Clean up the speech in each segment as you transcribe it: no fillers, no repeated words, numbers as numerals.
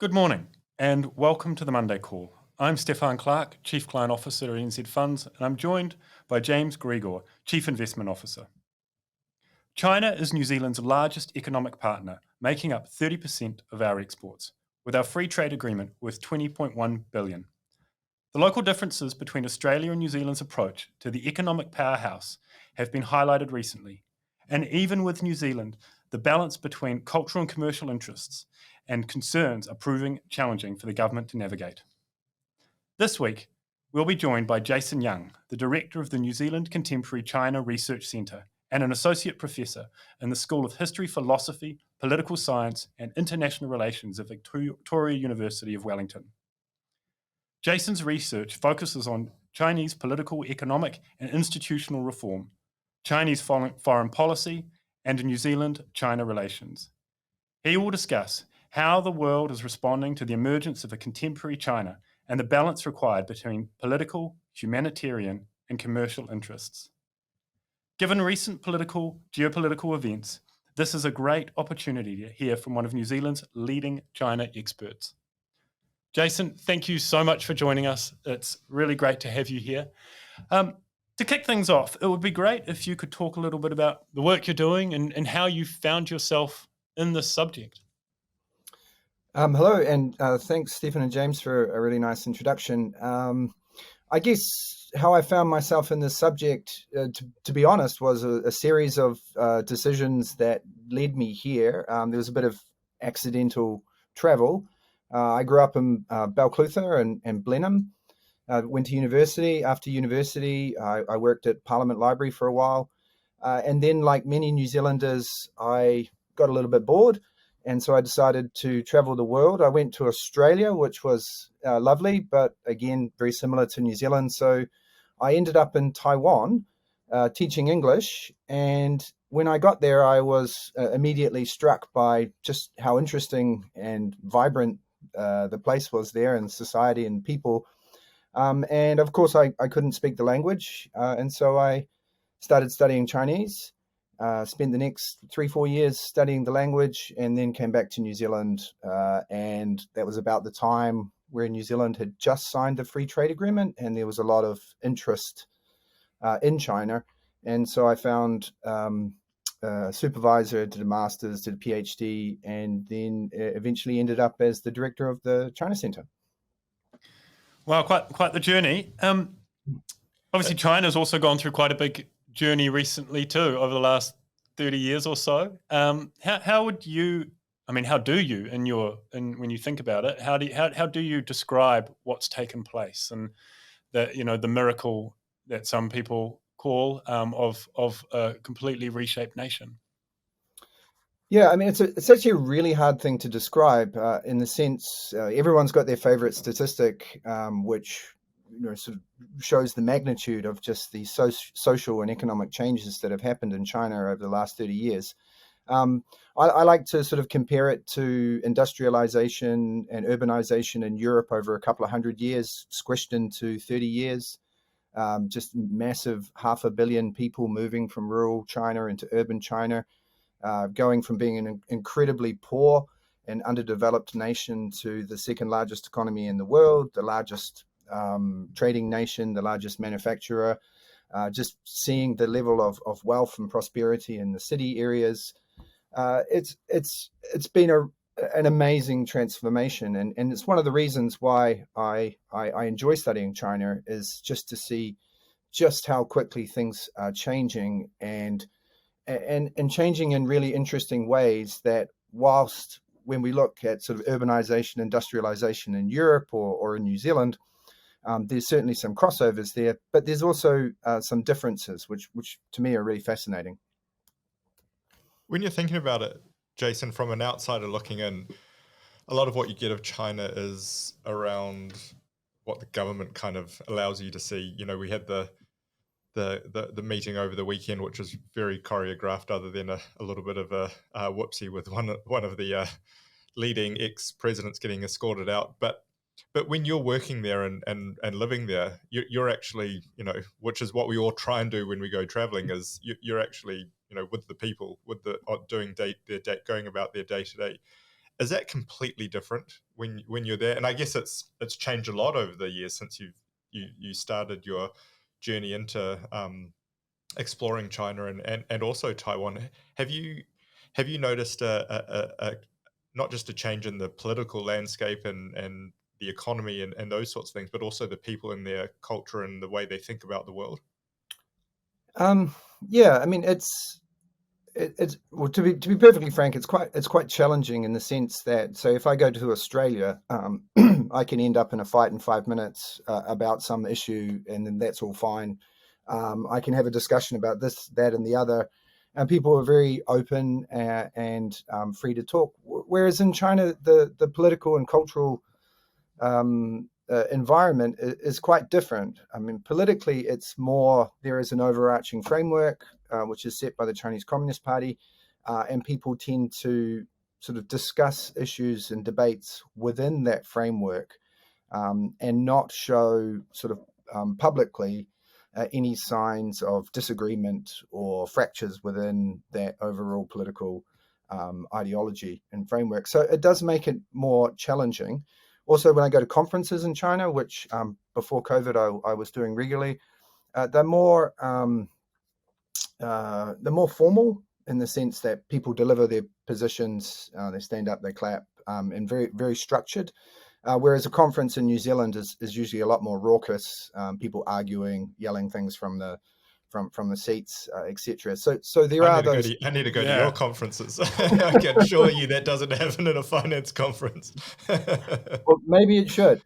Good morning and welcome to the Monday Call. I'm Stefan Clark, Chief Client Officer at NZ Funds, and I'm joined by James Grigor, Chief Investment Officer. China is New Zealand's largest economic partner, making up 30% of our exports, with our free trade agreement worth 20.1 billion. The local differences between Australia and New Zealand's approach to the economic powerhouse have been highlighted recently, and even with New Zealand, the balance between cultural and commercial interests and concerns are proving challenging for the government to navigate. This week, we'll be joined by Jason Young, the Director of the New Zealand Contemporary China Research Centre and an Associate Professor in the School of History, Philosophy, Political Science and International Relations at Victoria University of Wellington. Jason's research focuses on Chinese political, economic, and institutional reform, Chinese foreign policy, and New Zealand-China relations. He will discuss how the world is responding to the emergence of a contemporary China and the balance required between political, humanitarian, and commercial interests. Given recent geopolitical events, this is a great opportunity to hear from one of New Zealand's leading China experts. Jason, thank you so much for joining us. It's really great to have you here. To kick things off, it would be great if you could talk a little bit about the work you're doing and how you found yourself in this subject. Hello, and thanks, Stephen and James, for a really nice introduction. I guess how I found myself in this subject, to be honest, was a series of decisions that led me here. There was a bit of accidental travel. I grew up in Balclutha and Blenheim. Went to university. After university, I worked at Parliament Library for a while. And then, like many New Zealanders, I got a little bit bored. And so I decided to travel the world. I went to Australia, which was lovely, but again, very similar to New Zealand. So I ended up in Taiwan teaching English. And when I got there, I was immediately struck by just how interesting and vibrant the place was there, and society and people. And of course, I couldn't speak the language. And so I started studying Chinese. Spent the next 3-4 years studying the language, and then came back to New Zealand. And that was about the time where New Zealand had just signed the free trade agreement, and there was a lot of interest in China. And so I found a supervisor, did a master's, did a PhD, and then eventually ended up as the director of the China Centre. Wow, quite the journey. Obviously, China's also gone through quite a big journey recently too, over the last 30 years or so. How would you? I mean, how do you, when you think about it, how do you describe what's taken place and the miracle that some people call of a completely reshaped nation? Yeah, I mean, it's actually a really hard thing to describe in the sense everyone's got their favorite statistic, which sort of shows the magnitude of just the social and economic changes that have happened in China over the last 30 years. I like to sort of compare it to industrialization and urbanization in Europe over a couple of hundred years, squished into 30 years. Just massive 500 million people moving from rural China into urban China. Going from being an incredibly poor and underdeveloped nation to the second largest economy in the world, the largest trading nation, the largest manufacturer, just seeing the level of wealth and prosperity in the city areas. It's been an amazing transformation, and it's one of the reasons why I enjoy studying China, is just to see just how quickly things are changing and changing in really interesting ways, that whilst when we look at sort of urbanization, industrialization in Europe or in New Zealand, there's certainly some crossovers there, but there's also some differences, which to me are really fascinating. When you're thinking about it, Jason, from an outsider looking in, a lot of what you get of China is around what the government kind of allows you to see. We had the meeting over the weekend, which was very choreographed, other than a little bit of a whoopsie with one of the leading ex-presidents getting escorted out. But when you're working there and living there, you're actually, which is what we all try and do when we go traveling, is you're actually, with the people, with the going about their day to day. Is that completely different when you're there? And I guess it's changed a lot over the years since you started your journey into exploring China and also Taiwan. Have you noticed a not just a change in the political landscape and the economy and those sorts of things, but also the people and their culture and the way they think about the world? Yeah, I mean, it's well, to be perfectly frank, it's quite challenging in the sense that, so if I go to Australia, I can end up in a fight in 5 minutes about some issue, and then that's all fine. I can have a discussion about this, that, and the other, and people are very open and free to talk. Whereas in China, the political and cultural environment is quite different. I mean, politically, it's more, there is an overarching framework which is set by the Chinese Communist Party, and people tend to sort of discuss issues and debates within that framework, and not show sort of publicly any signs of disagreement or fractures within that overall political ideology and framework. So it does make it more challenging. Also, when I go to conferences in China, which before COVID I was doing regularly, they're more formal in the sense that people deliver their positions, they stand up, they clap, and very, very structured. Whereas a conference in New Zealand is usually a lot more raucous, people arguing, yelling things from the seats, etc. So there are those. I need to go to Yeah. your conferences. I can assure you that doesn't happen in a finance conference. Well, maybe it should.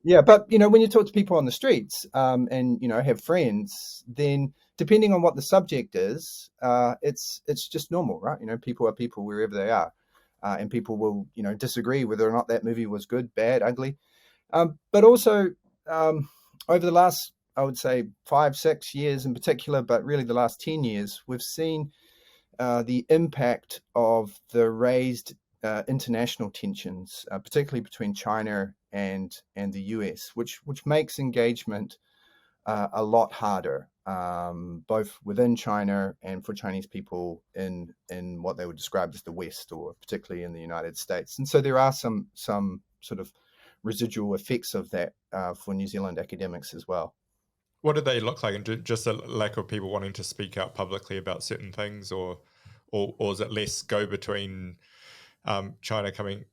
Yeah, but when you talk to people on the streets, and have friends, then depending on what the subject is, it's just normal, right? People are people wherever they are, and people will disagree whether or not that movie was good, bad, ugly. But also, over the last, I would say, 5-6 years in particular, but really the last 10 years, we've seen the impact of the raised international tensions, particularly between China and the US, which makes engagement a lot harder, both within China and for Chinese people in what they would describe as the West, or particularly in the United States. And so there are some sort of residual effects of that for New Zealand academics as well. What did they look like? And just a lack of people wanting to speak out publicly about certain things, or is it less go between China coming,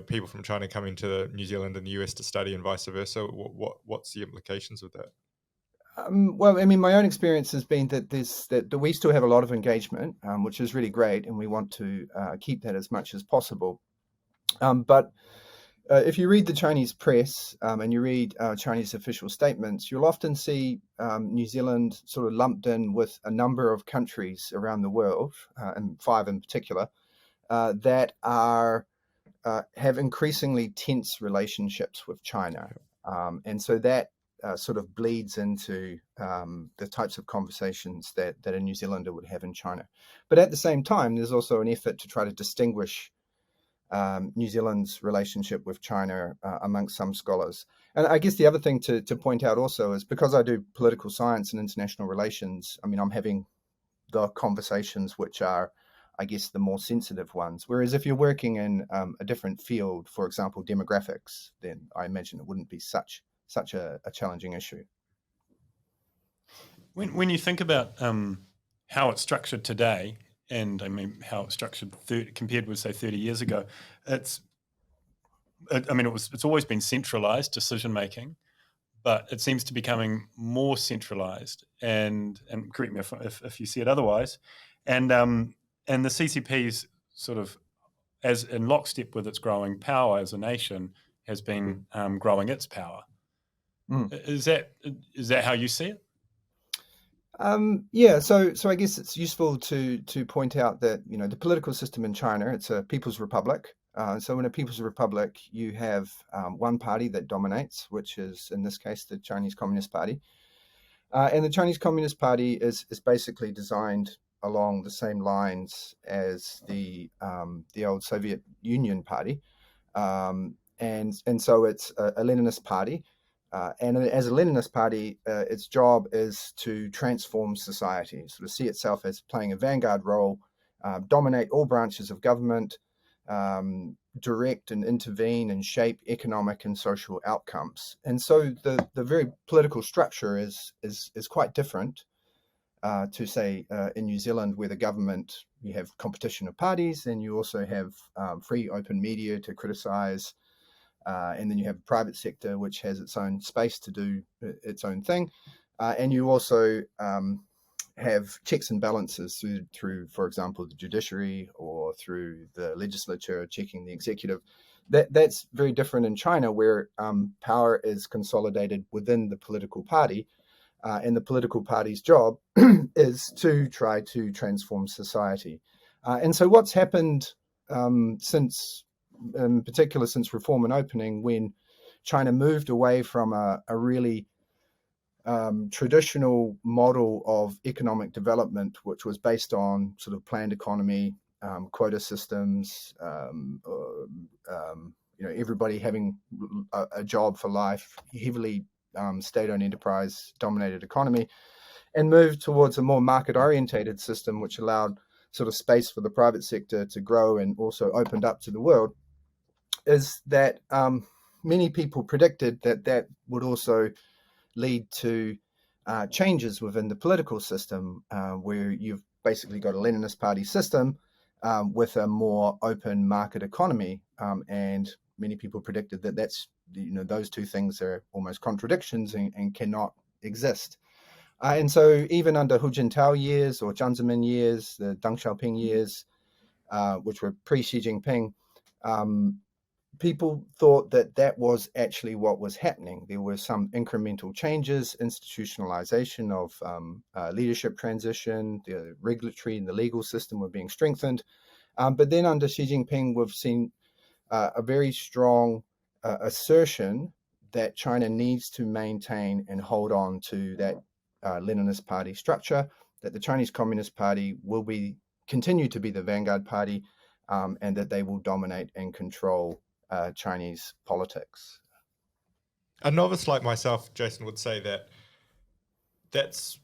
people from China coming to New Zealand and the US to study and vice versa? What's the implications of that? Well, I mean, my own experience has been that we still have a lot of engagement, which is really great, and we want to keep that as much as possible. But if you read the Chinese press and you read Chinese official statements, you'll often see New Zealand sort of lumped in with a number of countries around the world, and 5 in particular, that have increasingly tense relationships with China, and so that sort of bleeds into the types of conversations that a New Zealander would have in China. But at the same time, there's also an effort to try to distinguish New Zealand's relationship with China amongst some scholars. And I guess the other thing to point out also is, because I do political science and international relations, I mean, I'm having the conversations which are, I guess, the more sensitive ones. Whereas if you're working in a different field, for example, demographics, then I imagine it wouldn't be such a challenging issue. When you think about how it's structured today, and I mean how it's structured compared with, say, 30 years ago, it's always been centralized decision making, but it seems to be becoming more centralized. And correct me if you see it otherwise. And the CCP's sort of, as in lockstep with its growing power as a nation, has been growing its power. Is that how you see it? Yeah, so I guess it's useful to point out that the political system in China, it's a people's republic. So in a people's republic, you have one party that dominates, which is in this case the Chinese Communist Party, and the Chinese Communist Party is basically designed along the same lines as the old Soviet Union Party, and so it's a Leninist party. And as a Leninist party, its job is to transform society, sort of see itself as playing a vanguard role dominate all branches of government, direct and intervene and shape economic and social outcomes. And so the very political structure is quite different to say in New Zealand, where the government, you have competition of parties, and you also have free open media to criticize, and then you have the private sector, which has its own space to do its own thing, and you also have checks and balances through, for example, the judiciary or through the legislature checking the executive. That's very different in China, where power is consolidated within the political party, and the political party's job is to try to transform society. And so what's happened since, in particular, since Reform and Opening, when China moved away from a really traditional model of economic development, which was based on sort of planned economy, quota systems, everybody having a job for life, heavily state-owned enterprise dominated economy, and moved towards a more market-orientated system, which allowed sort of space for the private sector to grow and also opened up to the world, is that many people predicted that would also lead to changes within the political system, where you've basically got a Leninist party system with a more open market economy, and many people predicted that's those two things are almost contradictions and cannot exist. And so even under Hu Jintao years or Jiang Zemin years, the Deng Xiaoping years, which were pre-Xi Jinping, people thought that was actually what was happening. There were some incremental changes, institutionalization of leadership transition, the regulatory and the legal system were being strengthened. But then under Xi Jinping, we've seen a very strong assertion that China needs to maintain and hold on to that Leninist party structure, that the Chinese Communist Party will continue to be the vanguard party, and that they will dominate and control Chinese politics. A novice like myself, Jason, would say that that's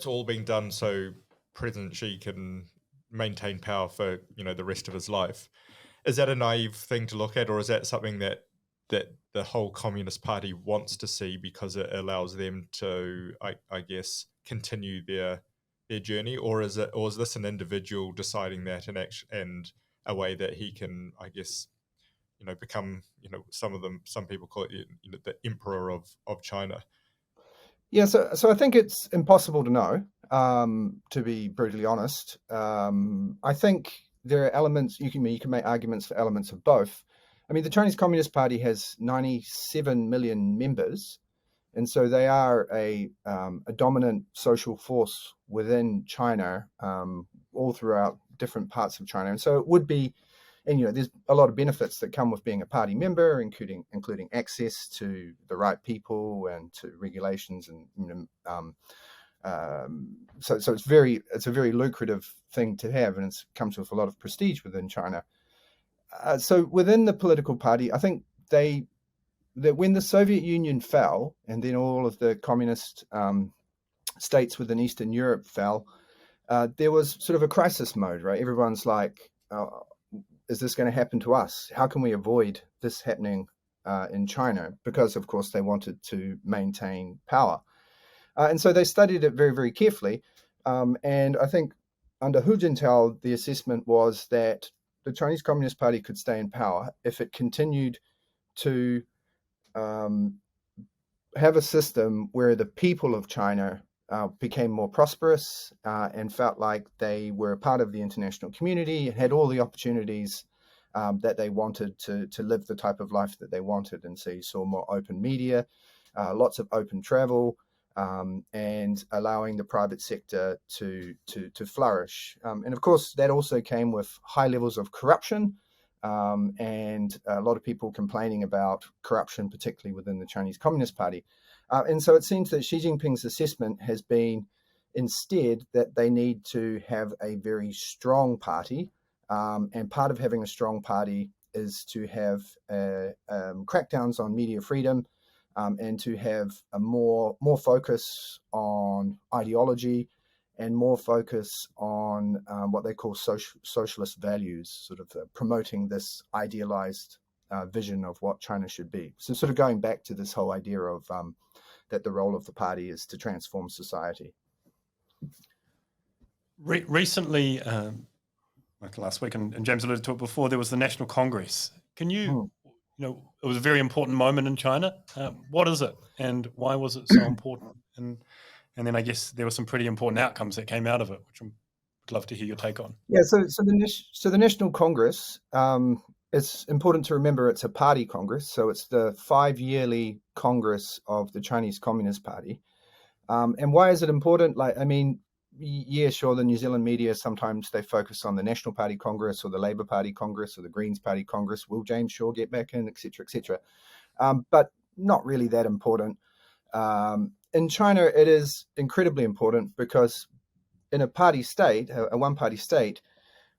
all being done so President Xi can maintain power for the rest of his life. Is that a naive thing to look at, or is that something that the whole Communist Party wants to see because it allows them to, I guess, continue their journey, or is this an individual deciding that and a way that he can, I guess, become, some people call it, the emperor of China? Yeah, so I think it's impossible to know, to be brutally honest. I think there are elements, you can make arguments for elements of both. I mean, the Chinese Communist Party has 97 million members, and so they are a dominant social force within China, all throughout different parts of China. And so it would be, and there's a lot of benefits that come with being a party member, including access to the right people and to regulations, and so it's a very lucrative thing to have, and it comes with a lot of prestige within China. So within the political party, I think that when the Soviet Union fell, and then all of the communist states within Eastern Europe fell, there was sort of a crisis mode, right? Everyone's like, is this going to happen to us? How can we avoid this happening in China? Because, of course, they wanted to maintain power. And so they studied it very, very carefully. And I think under Hu Jintao, the assessment was that the Chinese Communist Party could stay in power if it continued to have a system where the people of China became more prosperous and felt like they were a part of the international community and had all the opportunities that they wanted to live the type of life that they wanted. And so you saw more open media, lots of open travel, and allowing the private sector to flourish. And of course, that also came with high levels of corruption, and a lot of people complaining about corruption, particularly within the Chinese Communist Party. And so it seems that Xi Jinping's assessment has been instead that they need to have a very strong party. And part of having a strong party is to have crackdowns on media freedom, and to have a more focus on ideology and more focus on what they call socialist values, sort of promoting this idealized vision of what China should be. So sort of going back to this whole idea of that the role of the party is to transform society. Recently, like last week, and James alluded to it before, there was the National Congress. Can you, it was a very important moment in China. What is it, and why was it so important? And then I guess there were some pretty important outcomes that came out of it, which I'd love to hear your take on. Yeah, so the National Congress, it's important to remember it's a party congress. So it's the 5-yearly congress of the Chinese Communist Party. And why is it important? Yeah, sure, the New Zealand media, sometimes they focus on the National Party Congress or the Labour Party Congress or the Greens Party Congress. Will James Shaw get back in, et cetera, et cetera. But not really that important. In China, it is incredibly important because in a party state, a one-party state,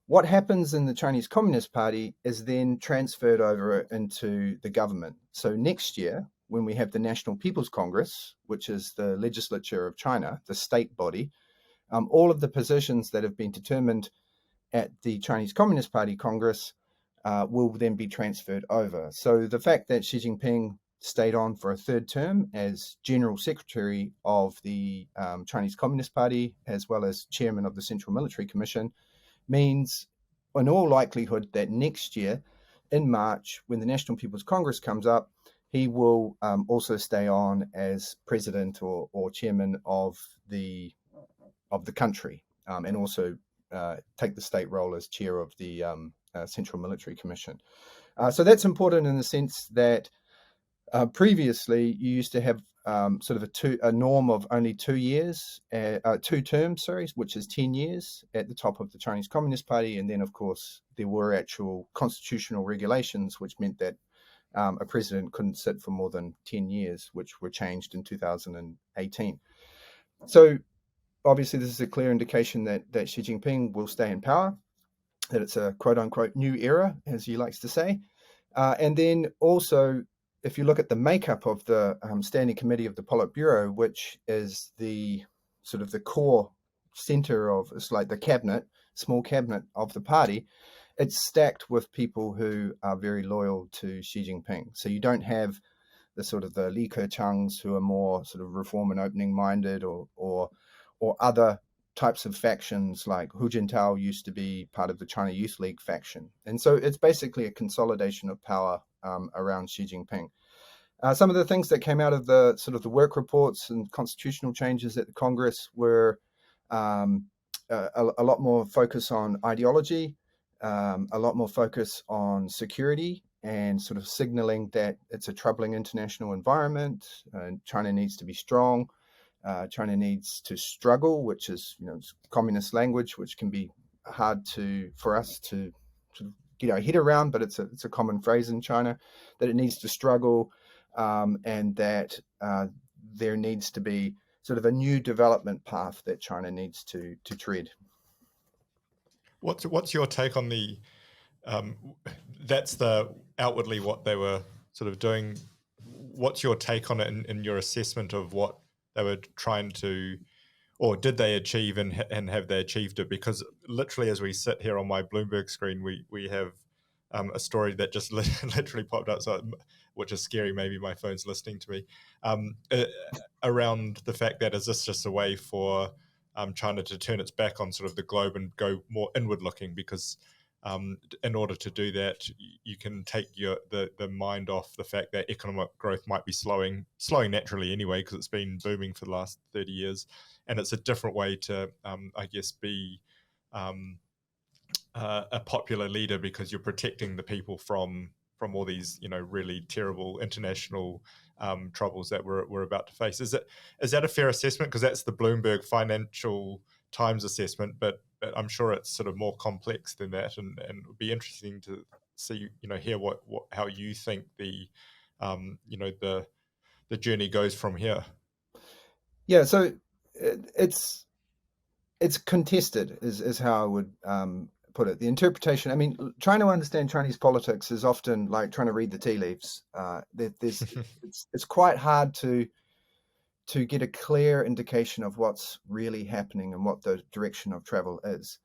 what happens in the Chinese Communist Party is then transferred over into the government. So next year, when we have the National People's Congress, which is the legislature of China, the state body, all of the positions that have been determined at the Chinese Communist Party Congress will then be transferred over. So the fact that Xi Jinping stayed on for a third term as General Secretary of the Chinese Communist Party, as well as Chairman of the Central Military Commission, means in all likelihood that next year in March, when the National People's Congress comes up, he will also stay on as president or chairman of the country, and also take the state role as chair of the Central Military Commission. So that's important in the sense that previously you used to have sort of a norm of only 2 years, 2 terms, which is 10 years at the top of the Chinese Communist Party. And then, of course, there were actual constitutional regulations, which meant that a president couldn't sit for more than 10 years, which were changed in 2018. So obviously, this is a clear indication that Xi Jinping will stay in power, that it's a quote-unquote new era, as he likes to say. And then also, if you look at the makeup of the Standing Committee of the Politburo, which is the sort of the core center of, it's like the cabinet, small cabinet of the party, it's stacked with people who are very loyal to Xi Jinping. So you don't have the sort of the Li Keqiangs who are more sort of reform and opening minded, or other types of factions like Hu Jintao used to be part of the China Youth League faction. And so it's basically a consolidation of power around Xi Jinping. Some of the things that came out of the sort of the work reports and constitutional changes at the Congress were a lot more focus on ideology, a lot more focus on security, and sort of signaling that it's a troubling international environment. China needs to be strong. China needs to struggle, which is, communist language, which can be hard for us to sort of, hit around, but it's a common phrase in China, that it needs to struggle, and that there needs to be sort of a new development path that China needs to tread. What's your take on the? That's the outwardly what they were sort of doing. What's your take on it in your assessment of what they were trying to, or did they achieve, and have they achieved it? Because literally, as we sit here on my Bloomberg screen, we have a story that just literally popped up, which is scary. Maybe my phone's listening to me, around the fact that is this just a way for China to turn its back on sort of the globe and go more inward looking? Because in order to do that, you can take the mind off the fact that economic growth might be slowing naturally anyway, because it's been booming for the last 30 years. And it's a different way to, I guess, be a popular leader, because you're protecting the people from all these, really terrible international troubles that we're about to face. Is that a fair assessment? Because that's the Bloomberg Financial Times assessment, but I'm sure it's sort of more complex than that, and it would be interesting to see, hear how you think the journey goes from here. Yeah, so it's contested is how I would put it. The interpretation, I mean, trying to understand Chinese politics is often like trying to read the tea leaves. It's quite hard to to get a clear indication of what's really happening and what the direction of travel is.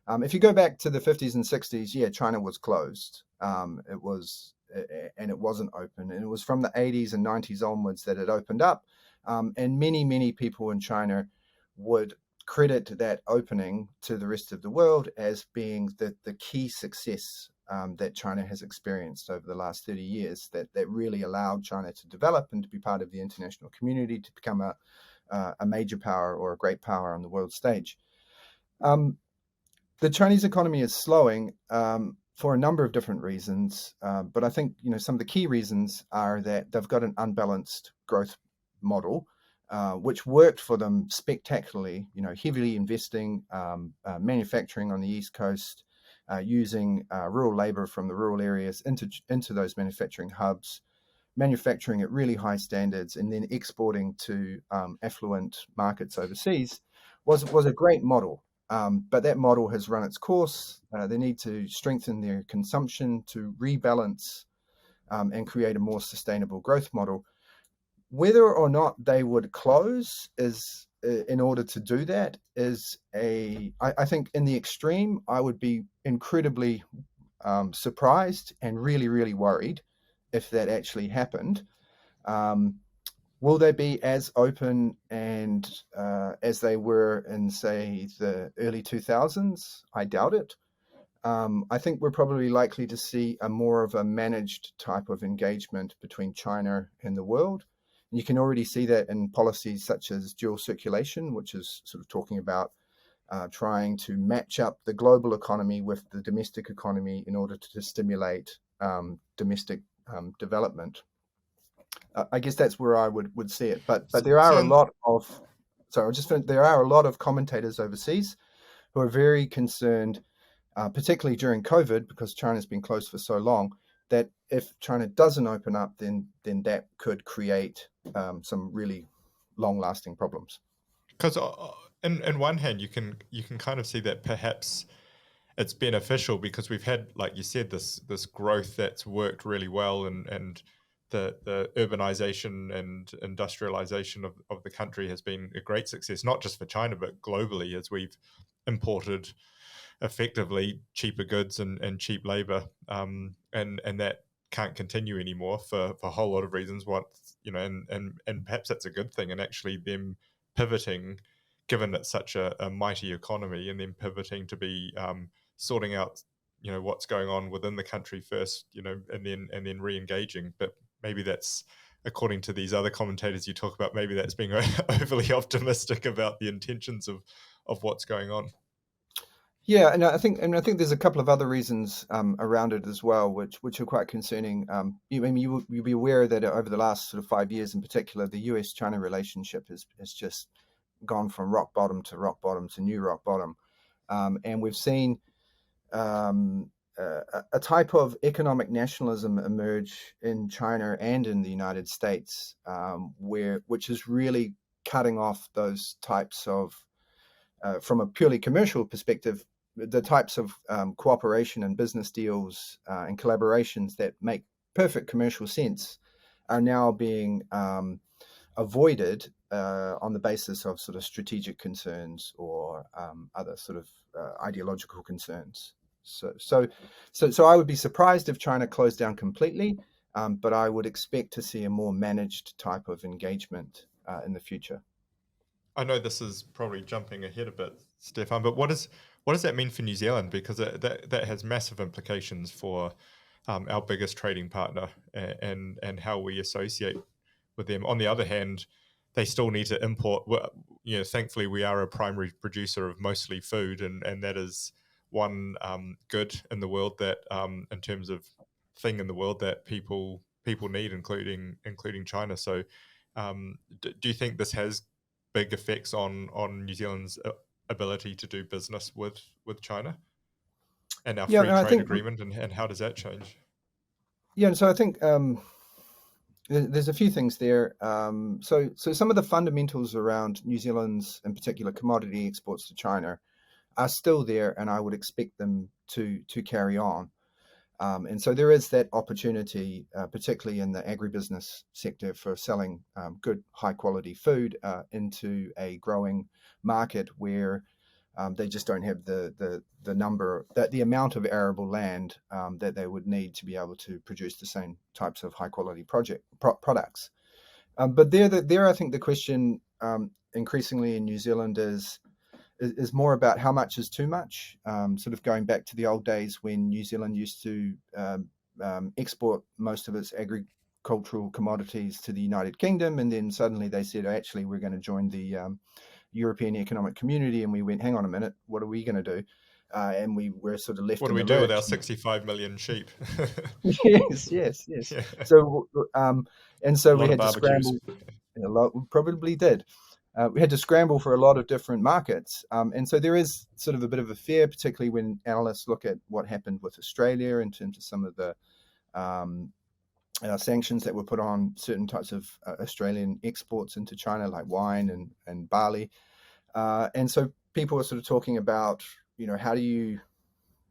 If you go back to the 50s and 60s, yeah, China was closed. It wasn't open. And it was from the 80s and 90s onwards that it opened up. And many people in China would credit that opening to the rest of the world as being the key success that China has experienced over the last 30 years, that really allowed China to develop and to be part of the international community, to become a major power or a great power on the world stage. The Chinese economy is slowing for a number of different reasons, but I think some of the key reasons are that they've got an unbalanced growth model, which worked for them spectacularly. Heavily investing, manufacturing on the East Coast, using rural labor from the rural areas into those manufacturing hubs, manufacturing at really high standards, and then exporting to affluent markets overseas was a great model. But that model has run its course. They need to strengthen their consumption to rebalance and create a more sustainable growth model. Whether or not they would close is, in order to do that, I think in the extreme, I would be incredibly surprised and really, really worried if that actually happened. Will they be as open and as they were in, say, the early 2000s? I doubt it. I think we're probably likely to see a more of a managed type of engagement between China and the world. And you can already see that in policies such as dual circulation, which is sort of talking about trying to match up the global economy with the domestic economy in order to stimulate domestic development. I guess that's where I would see it. But there are there are a lot of commentators overseas who are very concerned, particularly during COVID, because China's been closed for so long, that if China doesn't open up, then that could create some really long-lasting problems. Because in one hand, you can kind of see that perhaps it's beneficial because we've had, like you said, this growth that's worked really well, and the urbanization and industrialization of the country has been a great success, not just for China, but globally, as we've imported effectively cheaper goods and cheap labor. And that can't continue anymore for a whole lot of reasons. And perhaps that's a good thing. And actually them pivoting, given it's such a mighty economy, and then pivoting to be sorting out, what's going on within the country first, and then re-engaging. But maybe that's, according to these other commentators you talk about, maybe that's being overly optimistic about the intentions of what's going on. Yeah, and I think there's a couple of other reasons around it as well, which are quite concerning. You'll be aware that over the last sort of 5 years, in particular, the US-China relationship has just gone from rock bottom to new rock bottom, and we've seen a type of economic nationalism emerge in China and in the United States, which is really cutting off those types of, from a purely commercial perspective, the types of cooperation and business deals and collaborations that make perfect commercial sense are now being avoided on the basis of sort of strategic concerns or other sort of ideological concerns. So I would be surprised if China closed down completely, but I would expect to see a more managed type of engagement in the future. I know this is probably jumping ahead a bit, Stefan, but what does that mean for New Zealand? Because that has massive implications for our biggest trading partner and how we associate with them. On the other hand, they still need to import. Thankfully, we are a primary producer of mostly food, and that is one good in the world that, in terms of thing in the world that people need, including China. So, do you think this has big effects on New Zealand's ability to do business with China and our free trade agreement, and how does that change? Yeah, and so I think there's a few things there. So some of the fundamentals around New Zealand's, in particular, commodity exports to China are still there, and I would expect them to carry on. And so there is that opportunity, particularly in the agribusiness sector, for selling good, high-quality food into a growing market where they just don't have the amount of arable land that they would need to be able to produce the same types of high-quality products. But there, I think the question increasingly in New Zealand is more about how much is too much, sort of going back to the old days when New Zealand used to export most of its agricultural commodities to the United Kingdom, and then suddenly they said, actually, we're going to join the European Economic Community, and we went, hang on a minute, what are we going to do? And we were sort of left. What do we do with our 65 million sheep? Yes. Yeah. So and so we had to barbecues. scramble. A lot, we probably did. We had to scramble for a lot of different markets. And so there is sort of a bit of a fear, particularly when analysts look at what happened with Australia in terms of some of the sanctions that were put on certain types of Australian exports into China, like wine and barley. And so people are sort of talking about, how do you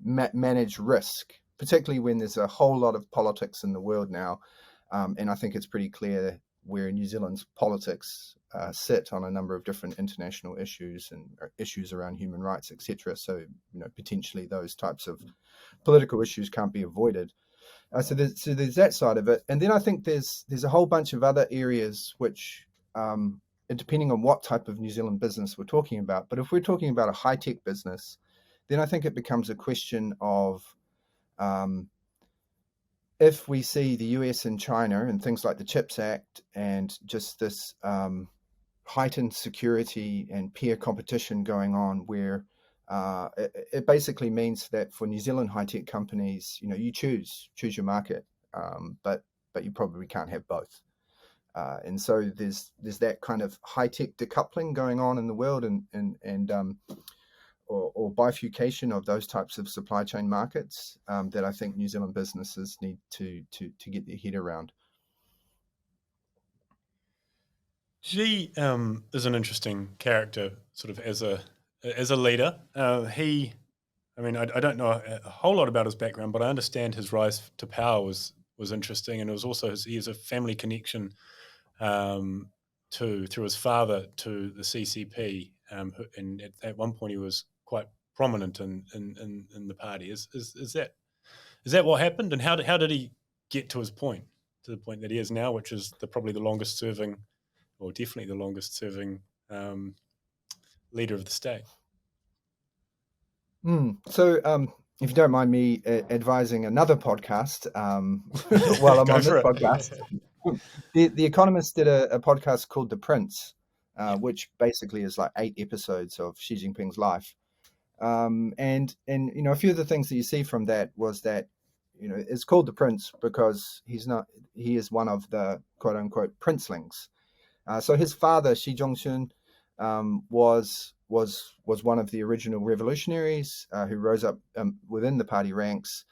manage risk, particularly when there's a whole lot of politics in the world now. And I think it's pretty clear where New Zealand's politics sit on a number of different international issues and issues around human rights, etc. So, potentially those types of political issues can't be avoided. So there's that side of it. And then I think there's a whole bunch of other areas which, depending on what type of New Zealand business we're talking about, but if we're talking about a high-tech business, then I think it becomes a question of if we see the US and China and things like the CHIPS Act and just this heightened security and peer competition going on, where it basically means that for New Zealand high-tech companies, you choose your market, but you probably can't have both. And so there's that kind of high-tech decoupling going on in the world, or bifurcation of those types of supply chain markets that I think New Zealand businesses need to get their head around. Xi is an interesting character, sort of as a leader. I don't know a whole lot about his background, but I understand his rise to power was interesting, and it was also he has a family connection through his father to the CCP, and at one point he was quite prominent in the party. Is that what happened, and how did he get to the point that he is now, which is probably the longest serving, or definitely the longest serving leader of the state? So, if you don't mind me advising another podcast while I'm on this podcast, the Economist did a podcast called The Prince, which basically is like 8 episodes of Xi Jinping's life. And a few of the things that you see from that was that, it's called The Prince because he is one of the quote unquote princelings. So his father, Xi Zhongxun, was one of the original revolutionaries who rose up within the party ranks.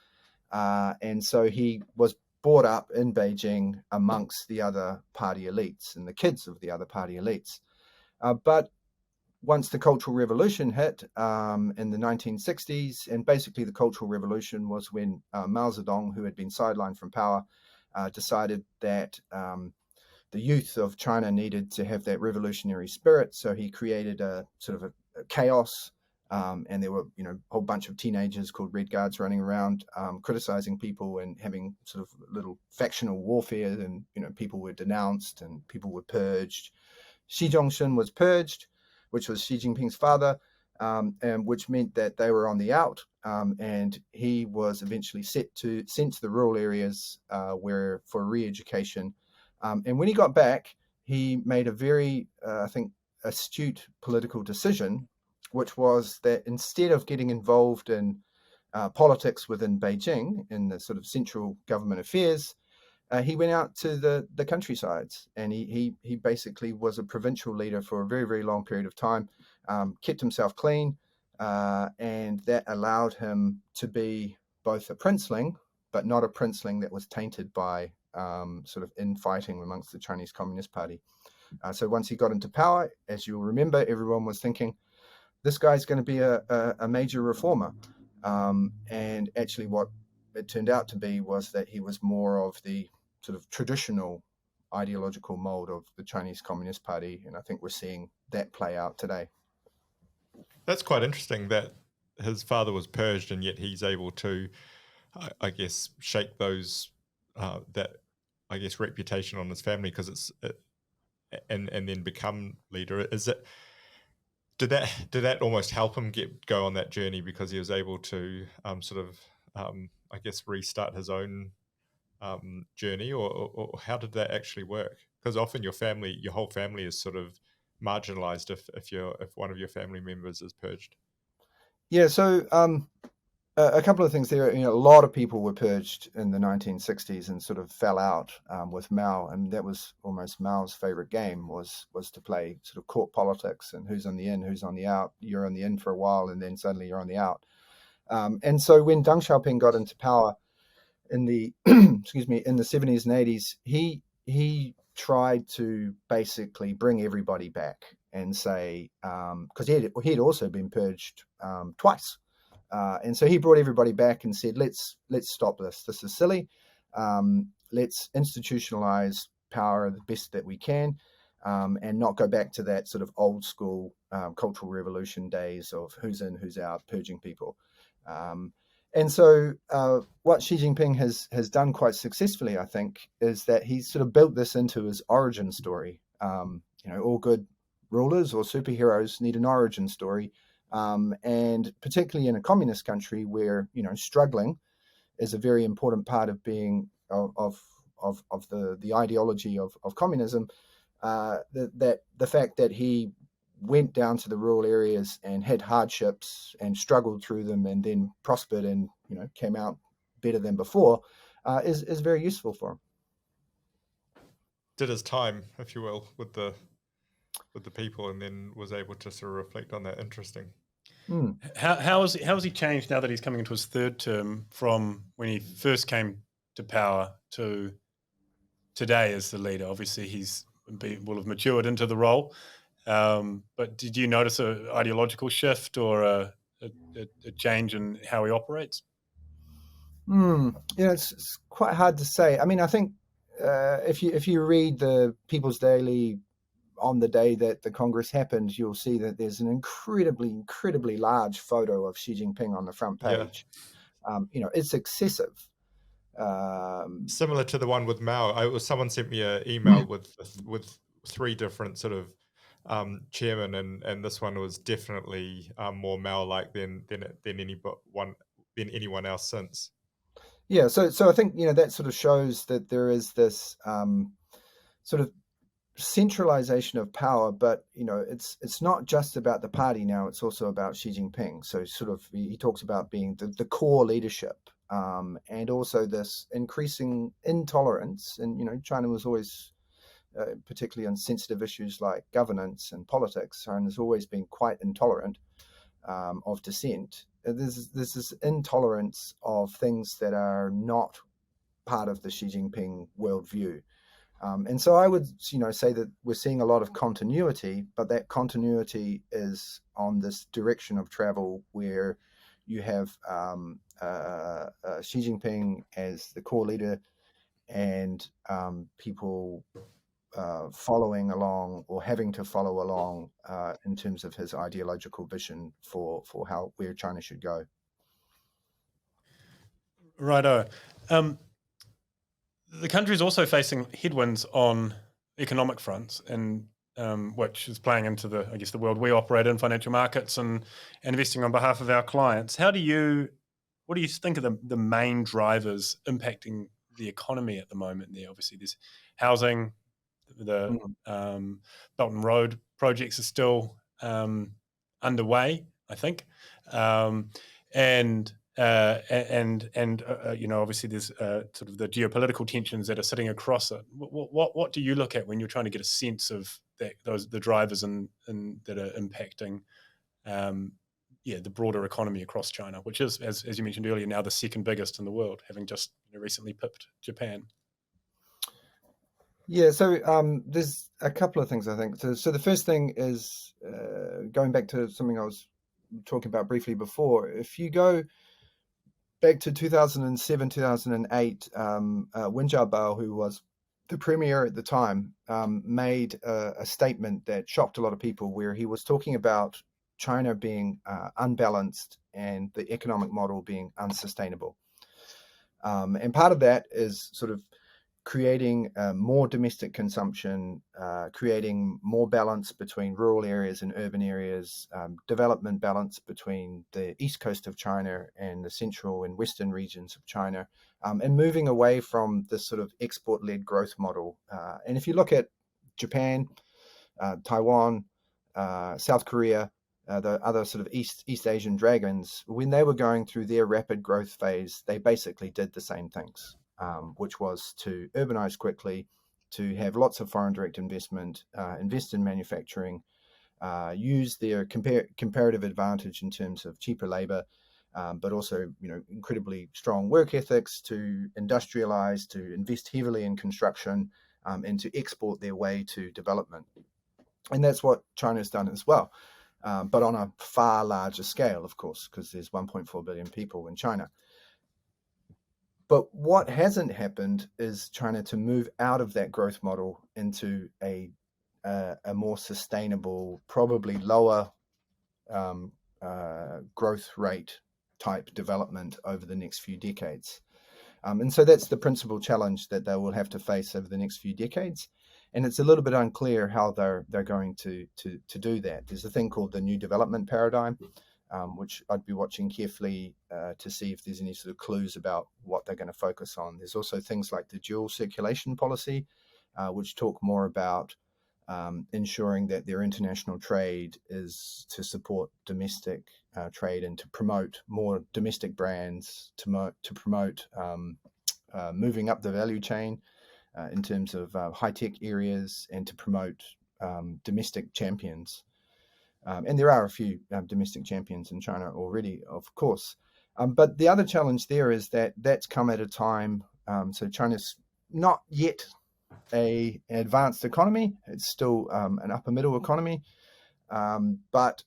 And so he was brought up in Beijing amongst the other party elites and the kids of the other party elites. But once the Cultural Revolution hit in the 1960s, and basically the Cultural Revolution was when Mao Zedong, who had been sidelined from power, decided that the youth of China needed to have that revolutionary spirit. So he created a sort of a chaos, and there were a whole bunch of teenagers called Red Guards running around criticizing people and having sort of little factional warfare, and people were denounced and people were purged. Xi Zhongxun was purged, which was Xi Jinping's father, and which meant that they were on the out, and he was eventually sent to the rural areas for re-education. And when he got back, he made a very, I think, astute political decision, which was that instead of getting involved in politics within Beijing, in the sort of central government affairs, he went out to the countrysides, and he basically was a provincial leader for a very, very long period of time, kept himself clean, and that allowed him to be both a princeling, but not a princeling that was tainted by sort of infighting amongst the Chinese Communist Party. So once he got into power, as you'll remember, everyone was thinking, this guy's going to be a major reformer. And actually what it turned out to be was that he was more of the sort of traditional ideological mold of the Chinese Communist Party, and I think we're seeing that play out today. That's quite interesting that his father was purged, and yet he's able to, I guess, shake those that reputation on his family because and then become leader. Did that almost help him go on that journey because he was able to restart his own journey, or how did that actually work? Because often your whole family is sort of marginalized if one of your family members is purged. Yeah, so a couple of things there. A lot of people were purged in the 1960s and sort of fell out with Mao, and that was almost Mao's favorite game was to play sort of court politics and who's on the in, who's on the out. You're on the in for a while, and then suddenly you're on the out. And so when Deng Xiaoping got into power in the excuse me, in the 70s and 80s, he tried to basically bring everybody back and say, because he'd also been purged twice, and so he brought everybody back and said, let's stop this. This is silly. Let's institutionalize power the best that we can, and not go back to that sort of old school cultural revolution days of who's in, who's out, purging people. And so what Xi Jinping has done quite successfully, I think, is that he's sort of built this into his origin story. All good rulers or superheroes need an origin story. And particularly in a communist country where, struggling is a very important part of being of the ideology of communism, that the fact that he went down to the rural areas and had hardships and struggled through them and then prospered and came out better than before is very useful for him. Did his time, if you will, with the people, and then was able to sort of reflect on that. Interesting. How has he changed now that he's coming into his third term from when he first came to power to today as the leader? Obviously, will have matured into the role. But did you notice an ideological shift or a change in how he operates? It's quite hard to say. I mean, I think if you read the People's Daily on the day that the Congress happened, you'll see that there's an incredibly large photo of Xi Jinping on the front page. Yeah. It's excessive. Similar to the one with Mao. Someone sent me an email with 3 different sort of chairman, and this one was definitely more Mao-like than anyone else since. Yeah, so I think that sort of shows that there is this sort of centralization of power, but it's not just about the party now; it's also about Xi Jinping. So sort of he talks about being the core leadership, and also this increasing intolerance. And China was always particularly on sensitive issues like governance and politics, and has always been quite intolerant of dissent. There's this intolerance of things that are not part of the Xi Jinping worldview. And so I would say that we're seeing a lot of continuity, but that continuity is on this direction of travel where you have Xi Jinping as the core leader and people following along or having to follow along in terms of his ideological vision for where China should go. Righto. The country is also facing headwinds on economic fronts, and which is playing into the world we operate in, financial markets and investing on behalf of our clients. What do you think are the main drivers impacting the economy at the moment there? Obviously, there's housing. The Belt and Road projects are still underway, I think, and obviously there's sort of the geopolitical tensions that are sitting across it. What do you look at when you're trying to get a sense of the drivers and that are impacting the broader economy across China, which is, as you mentioned earlier, now the second biggest in the world, having just recently pipped Japan? Yeah, so there's a couple of things, I think. So the first thing is going back to something I was talking about briefly before. If you go back to 2007, 2008, Wen Jiabao, who was the premier at the time, made a statement that shocked a lot of people, where he was talking about China being unbalanced and the economic model being unsustainable. And part of that is sort of creating more domestic consumption, creating more balance between rural areas and urban areas, development balance between the east coast of China and the central and western regions of China, and moving away from this sort of export-led growth model. And if you look at Japan, Taiwan, South Korea, the other sort of East Asian dragons, when they were going through their rapid growth phase, they basically did the same things. Which was to urbanize quickly, to have lots of foreign direct investment, invest in manufacturing, use their comparative advantage in terms of cheaper labor, but also incredibly strong work ethics, to industrialize, to invest heavily in construction, and to export their way to development. And that's what China's done as well, but on a far larger scale, of course, because there's 1.4 billion people in China. But what hasn't happened is China to move out of that growth model into a more sustainable, probably lower growth rate type development over the next few decades. And so that's the principal challenge that they will have to face over the next few decades. And it's a little bit unclear how they're going to do that. There's a thing called the New Development Paradigm, which I'd be watching carefully to see if there's any sort of clues about what they're going to focus on. There's also things like the dual circulation policy, which talk more about ensuring that their international trade is to support domestic trade and to promote more domestic brands, to promote moving up the value chain in terms of high-tech areas, and to promote domestic champions. And there are a few domestic champions in China already, of course. But the other challenge there is that that's come at a time, so China's not yet an advanced economy. It's still an upper middle economy. But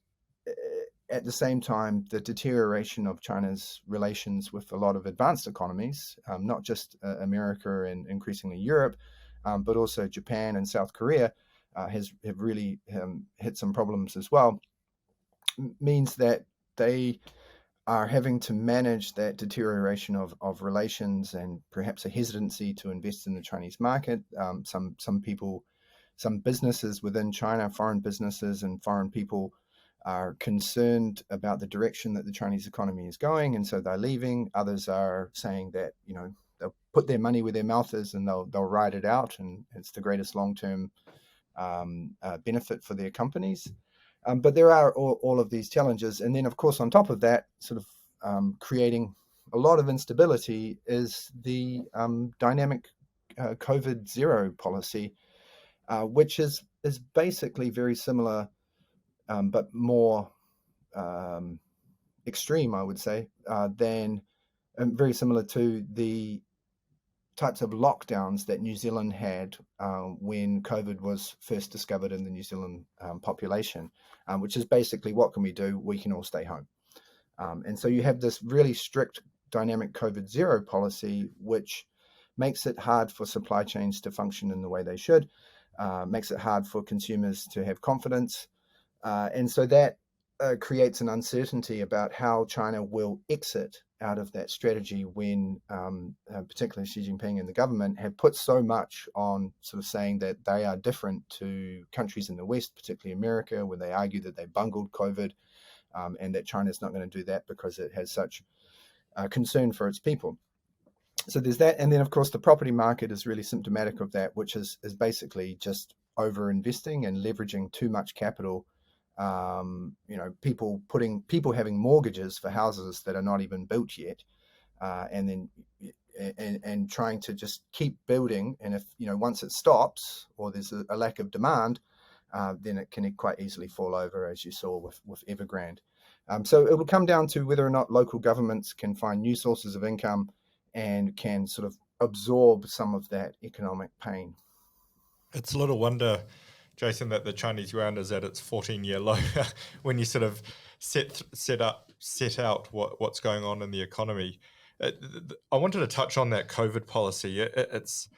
at the same time, the deterioration of China's relations with a lot of advanced economies, not just America and increasingly Europe, but also Japan and South Korea, have really hit some problems as well, means that they are having to manage that deterioration of relations and perhaps a hesitancy to invest in the Chinese market. Some people, some businesses within China, foreign businesses and foreign people, are concerned about the direction that the Chinese economy is going, and so they're leaving. Others are saying that they'll put their money where their mouth is and they'll ride it out, and it's the greatest long-term benefit for their companies. But there are all of these challenges. And then, of course, on top of that, sort of creating a lot of instability is the dynamic COVID zero policy, which is basically very similar, but more extreme, I would say, than very similar to the types of lockdowns that New Zealand had when COVID was first discovered in the New Zealand population, which is basically, what can we do? We can all stay home. And so you have this really strict dynamic COVID zero policy, which makes it hard for supply chains to function in the way they should, makes it hard for consumers to have confidence. And so that creates an uncertainty about how China will exit out of that strategy when particularly Xi Jinping and the government have put so much on sort of saying that they are different to countries in the West, particularly America, when they argue that they bungled COVID, and that China's not going to do that because it has such concern for its people. So there's that. And then, of course, the property market is really symptomatic of that, which is basically just over-investing and leveraging too much capital. People having mortgages for houses that are not even built yet, and trying to just keep building. And if once it stops or there's a lack of demand, then it can quite easily fall over, as you saw with Evergrande. So it will come down to whether or not local governments can find new sources of income and can sort of absorb some of that economic pain. It's a little wonder, Jason, that the Chinese yuan is at its 14-year low when you sort of set out what's going on in the economy. I wanted to touch on that COVID policy. It's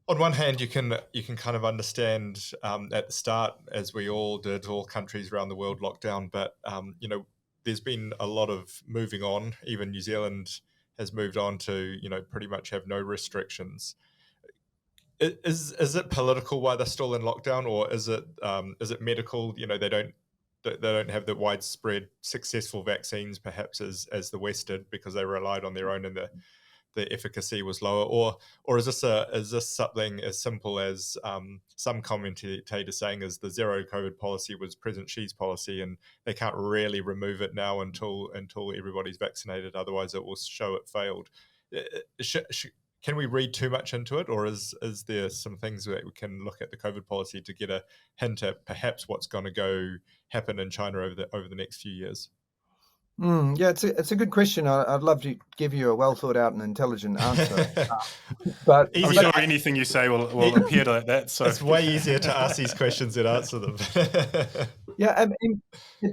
on one hand, you can kind of understand at the start, as we all did, all countries around the world locked down. But there's been a lot of moving on. Even New Zealand has moved on to pretty much have no restrictions. Is it political why they're still in lockdown, or is it medical? They don't have the widespread successful vaccines perhaps as the West did, because they relied on their own and the efficacy was lower, or is this something as simple as some commentators saying is the zero COVID policy was President Xi's policy, and they can't really remove it now until everybody's vaccinated, otherwise it will show it failed. Can we read too much into it, or is there some things that we can look at the COVID policy to get a hint at perhaps what's going to happen in China over the next few years? Yeah, it's a good question. I'd love to give you a well thought out and intelligent answer, but I'm sure anything you say will appear like that. So it's way easier to ask these questions than answer them. Yeah, I mean,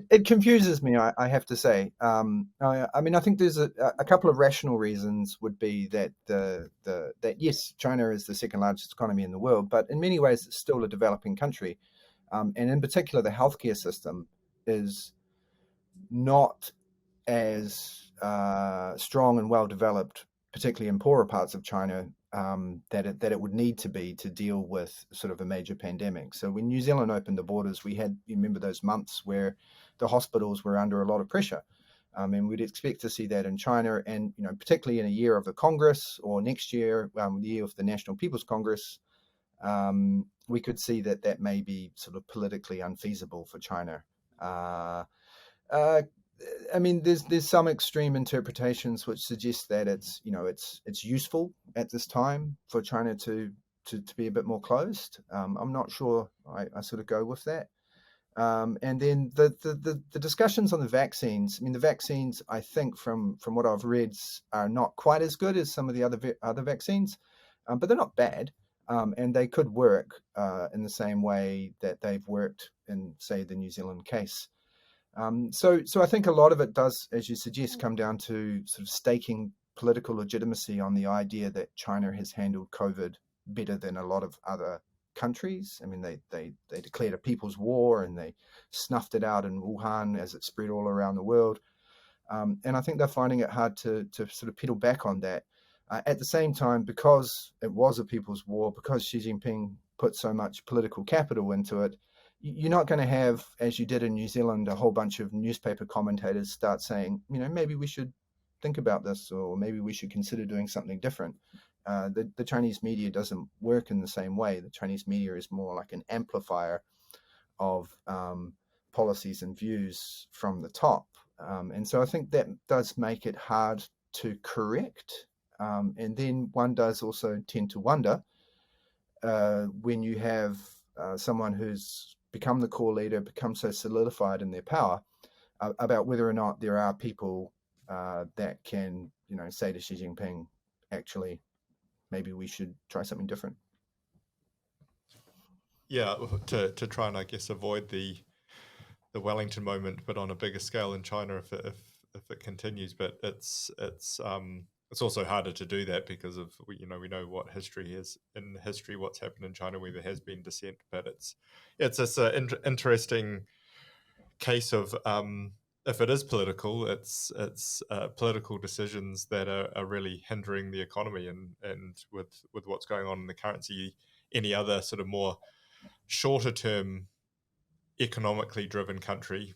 it confuses me, I have to say. I mean, I think there's a couple of rational reasons. Would be that that yes, China is the second largest economy in the world, but in many ways it's still a developing country, and in particular, the healthcare system is not as strong and well developed, particularly in poorer parts of China, that it would need to be to deal with sort of a major pandemic. So when New Zealand opened the borders, we had, you remember those months where the hospitals were under a lot of pressure. And we'd expect to see that in China, and particularly in a year of the Congress, or next year, the year of the National People's Congress, we could see that may be sort of politically unfeasible for China. I mean, there's some extreme interpretations which suggest that it's useful at this time for China to be a bit more closed. I'm not sure. I sort of go with that. And then the discussions on the vaccines. I mean, the vaccines, I think from what I've read, are not quite as good as some of the other vaccines, but they're not bad, and they could work in the same way that they've worked in, say, the New Zealand case. So I think a lot of it does, as you suggest, come down to sort of staking political legitimacy on the idea that China has handled COVID better than a lot of other countries. I mean, they declared a people's war, and they snuffed it out in Wuhan as it spread all around the world. And I think they're finding it hard to sort of pedal back on that. At the same time, because it was a people's war, because Xi Jinping put so much political capital into it, you're not going to have, as you did in New Zealand, a whole bunch of newspaper commentators start saying, maybe we should think about this, or maybe we should consider doing something different. The Chinese media doesn't work in the same way. The Chinese media is more like an amplifier of policies and views from the top. And so I think that does make it hard to correct. And then one does also tend to wonder when you have someone who's become the core leader, become so solidified in their power, about whether or not there are people that can, say to Xi Jinping, actually, maybe we should try something different. Yeah, to try and, I guess, avoid the Wellington moment, but on a bigger scale in China if it continues. But it's also harder to do that because of we know what history is in history, what's happened in China where there has been dissent. But it's an interesting case of if it is political, it's political decisions that are really hindering the economy, and with what's going on in the currency, any other sort of more shorter term economically driven country,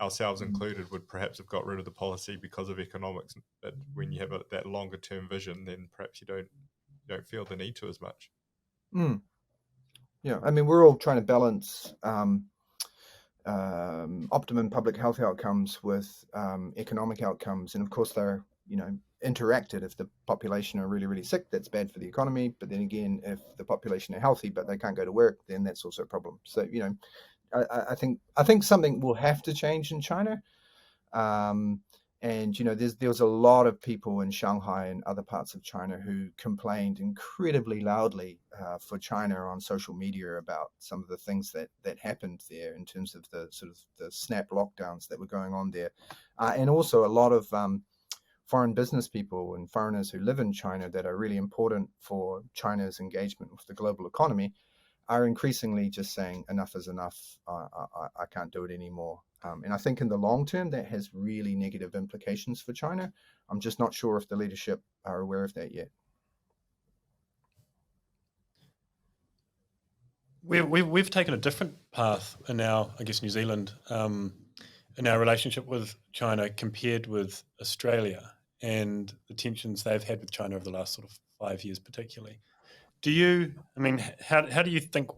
ourselves included, would perhaps have got rid of the policy because of economics. But when you have that longer term vision, then perhaps you don't feel the need to as much. Yeah, I mean, we're all trying to balance optimum public health outcomes with economic outcomes, and of course they're interacted. If the population are really, really sick, that's bad for the economy. But then again, if the population are healthy but they can't go to work, then that's also a problem. So I think something will have to change in China. And there was a lot of people in Shanghai and other parts of China who complained incredibly loudly for China on social media about some of the things that happened there in terms of the sort of the snap lockdowns that were going on there, and also a lot of foreign business people and foreigners who live in China that are really important for China's engagement with the global economy are increasingly just saying enough is enough. I can't do it anymore. And I think in the long term, that has really negative implications for China. I'm just not sure if the leadership are aware of that yet. We've taken a different path in our, I guess, New Zealand, in our relationship with China compared with Australia and the tensions they've had with China over the last sort of 5 years, particularly. How do you think?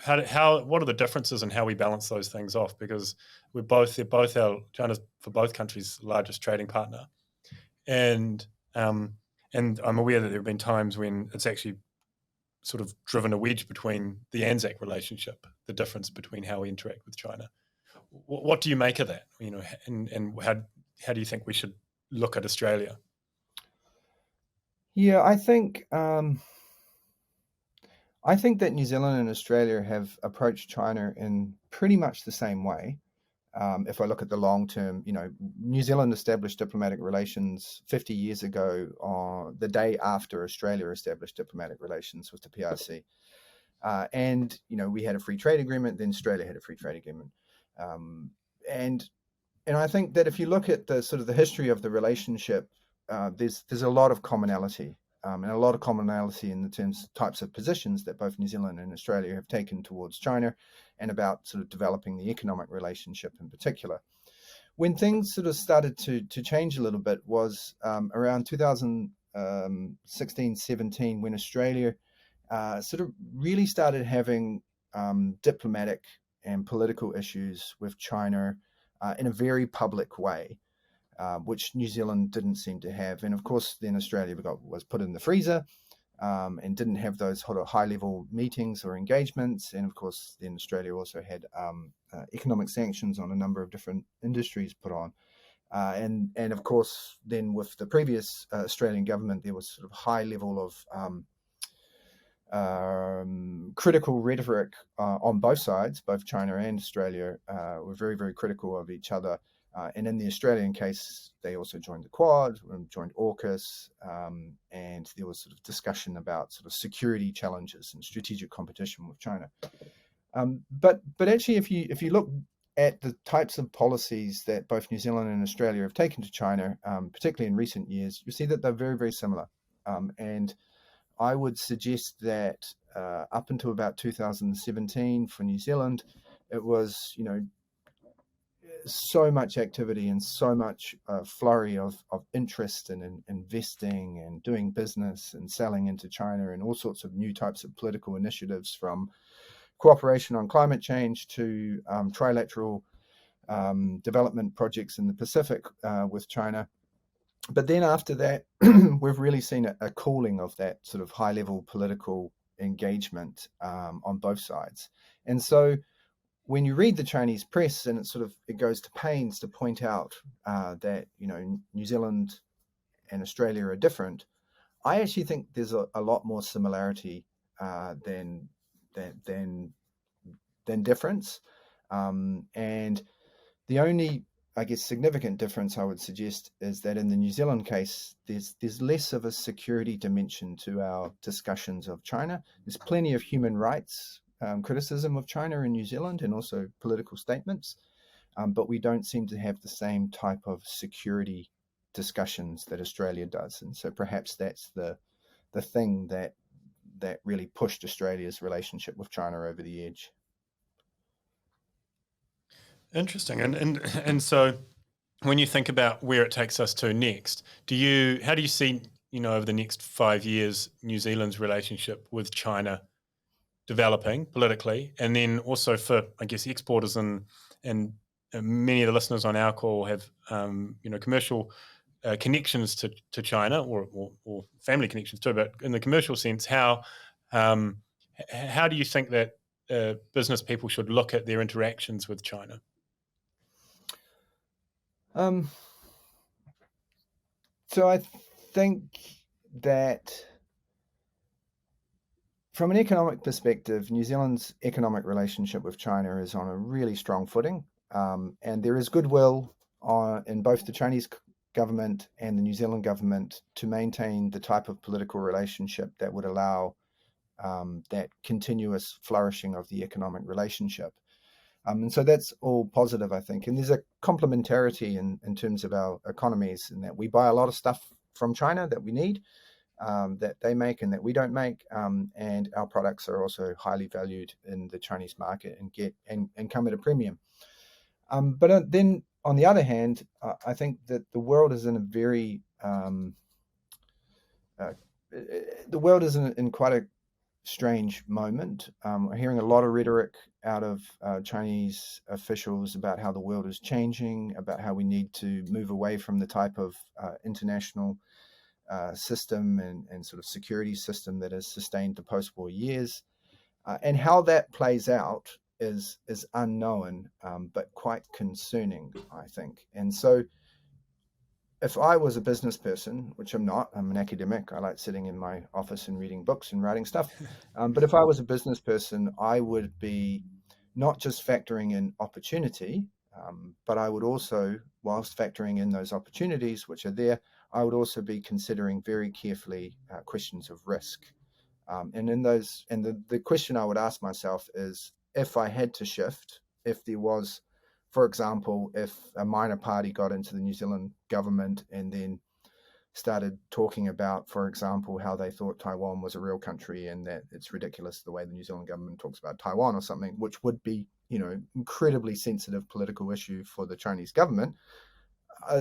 What are the differences in how we balance those things off? Because China's for both countries' largest trading partner, and I'm aware that there have been times when it's actually sort of driven a wedge between the ANZAC relationship, the difference between how we interact with China. What do you make of that? And how do you think we should look at Australia? Yeah, I think that New Zealand and Australia have approached China in pretty much the same way. If I look at the long term, New Zealand established diplomatic relations 50 years ago, on the day after Australia established diplomatic relations with the PRC. And we had a free trade agreement, then Australia had a free trade agreement. And I think that if you look at the sort of the history of the relationship, there's a lot of commonality. And a lot of commonality in the types of positions that both New Zealand and Australia have taken towards China and about sort of developing the economic relationship in particular. When things sort of started to change a little bit was around 2016, 17, when Australia sort of really started having diplomatic and political issues with China in a very public way. Which New Zealand didn't seem to have. And of course, then Australia was put in the freezer and didn't have those sort of high-level meetings or engagements. And of course, then Australia also had economic sanctions on a number of different industries put on. And of course, then with the previous Australian government, there was sort of high level of critical rhetoric on both sides. Both China and Australia were very, very critical of each other. And in the Australian case, they also joined the Quad, joined AUKUS, and there was sort of discussion about sort of security challenges and strategic competition with China. But actually, if you look at the types of policies that both New Zealand and Australia have taken to China, particularly in recent years, you see that they're very, very similar. And I would suggest that up until about 2017 for New Zealand, it was, so much activity and so much flurry of interest in investing and doing business and selling into China and all sorts of new types of political initiatives, from cooperation on climate change to trilateral development projects in the Pacific with China. But then after that, we've really seen a cooling of that sort of high-level political engagement on both sides. And so when you read the Chinese press, and it goes to pains to point out that New Zealand and Australia are different, I actually think there's a lot more similarity than difference. And the only, I guess, significant difference I would suggest is that in the New Zealand case, there's less of a security dimension to our discussions of China. There's plenty of human rights criticism of China in New Zealand, and also political statements, but we don't seem to have the same type of security discussions that Australia does. And so perhaps that's the thing that really pushed Australia's relationship with China over the edge. Interesting. And so when you think about where it takes us to next, how do you see, over the next 5 years, New Zealand's relationship with China developing politically, and then also for, I guess, exporters and many of the listeners on our call have commercial connections to China or family connections too, but in the commercial sense, how do you think that business people should look at their interactions with China? So I think that from an economic perspective, New Zealand's economic relationship with China is on a really strong footing, and there is goodwill in both the Chinese government and the New Zealand government to maintain the type of political relationship that would allow that continuous flourishing of the economic relationship. And so that's all positive, I think. And there's a complementarity in terms of our economies, in that we buy a lot of stuff from China that we need, that they make and that we don't make. And our products are also highly valued in the Chinese market and come at a premium. But then on the other hand, I think that the world is in a very, the world is in quite a strange moment. We're hearing a lot of rhetoric out of Chinese officials about how the world is changing, about how we need to move away from the type of international system and sort of security system that has sustained the post-war years. And how that plays out is unknown, but quite concerning, I think. And so if I was a business person, which I'm not, I'm an academic, I like sitting in my office and reading books and writing stuff. But if I was a business person, I would be not just factoring in opportunity, but I would also, whilst factoring in those opportunities which are there, I would also be considering very carefully questions of risk. And the question I would ask myself is, if I had to shift, if there was, for example, if a minor party got into the New Zealand government and then started talking about, for example, how they thought Taiwan was a real country and that it's ridiculous the way the New Zealand government talks about Taiwan or something, which would be, incredibly sensitive political issue for the Chinese government,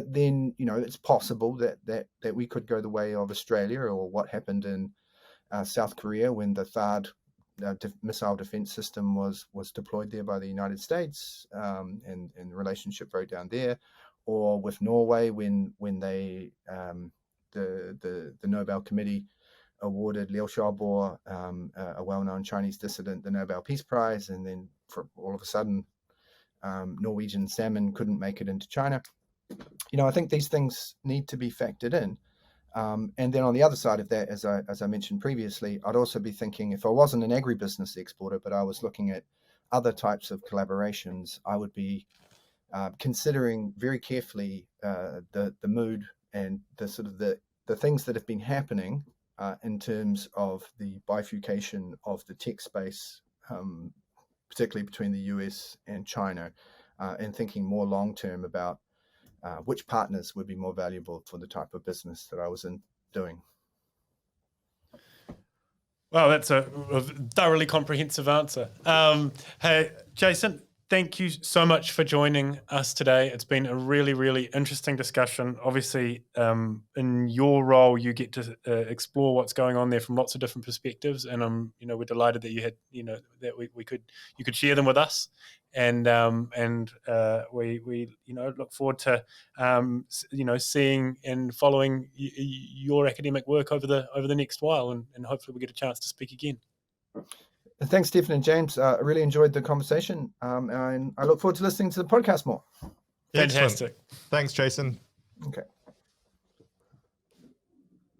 then, it's possible that we could go the way of Australia, or what happened in South Korea when the THAAD missile defense system was deployed there by the United States, and the relationship broke down there, or with Norway when they the Nobel Committee awarded Liu Xiaobo, a well-known Chinese dissident, the Nobel Peace Prize, and then all of a sudden Norwegian salmon couldn't make it into China. I think these things need to be factored in. And then on the other side of that, as I mentioned previously, I'd also be thinking, if I wasn't an agribusiness exporter, but I was looking at other types of collaborations, I would be considering very carefully the mood and the sort of the things that have been happening in terms of the bifurcation of the tech space, particularly between the US and China, and thinking more long term about which partners would be more valuable for the type of business that I was doing. Well, that's a thoroughly comprehensive answer. Hey, Jason, thank you so much for joining us today. It's been a really, really interesting discussion. Obviously, in your role, you get to explore what's going on there from lots of different perspectives, and we're delighted that you had, that you could share them with us, and we look forward to seeing and following your academic work over the next while, and hopefully we get a chance to speak again. Thanks, Stephen and James. I really enjoyed the conversation, and I look forward to listening to the podcast more. Fantastic. Excellent. Thanks, Jason. Okay.